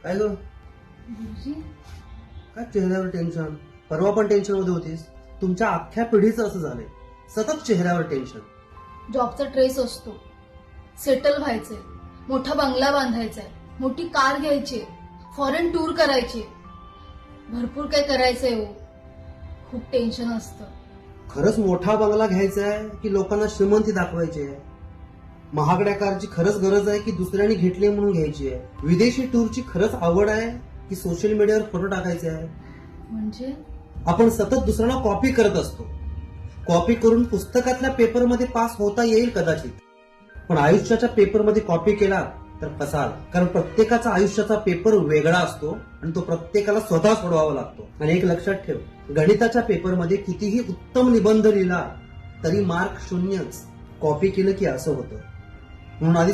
काय ग गुरुजी, काय चेहऱ्यावर टेन्शन? परवा पण टेन्शन मध्ये होतीस. तुमच्या अख्ख्या पिढीचं असं झालंय, सतत चेहऱ्यावर टेन्शन. जॉबचा ट्रेस असतो, सेटल व्हायचंय, मोठा बंगला बांधायचाय, मोठी कार घ्यायची, फॉरेन टूर करायची, भरपूर काय करायचंय हो. खूप टेन्शन असतं. खरंच मोठा बंगला घ्यायचा आहे की लोकांना श्रीमंती दाखवायची आहे? महागड्या कारची खरंच गरज आहे की दुसऱ्यांनी घेतली म्हणून घ्यायची आहे? विदेशी टूरची खरंच आवड आहे की सोशल मीडियावर फोटो टाकायचे आहे? म्हणजे आपण सतत दुसऱ्यांना कॉपी करत असतो. कॉपी करून पुस्तकातल्या पेपरमध्ये पास होता येईल कदाचित, पण आयुष्याच्या पेपरमध्ये कॉपी केला तर फसाल. कारण प्रत्येकाचा आयुष्याचा पेपर वेगळा असतो आणि तो प्रत्येकाला स्वतः सोडवावा लागतो. आणि एक लक्षात ठेव, गणिताच्या पेपरमध्ये कितीही उत्तम निबंध लिहिला तरी मार्क 0च. कॉपी केलं की असं होतं. म्हणून आधी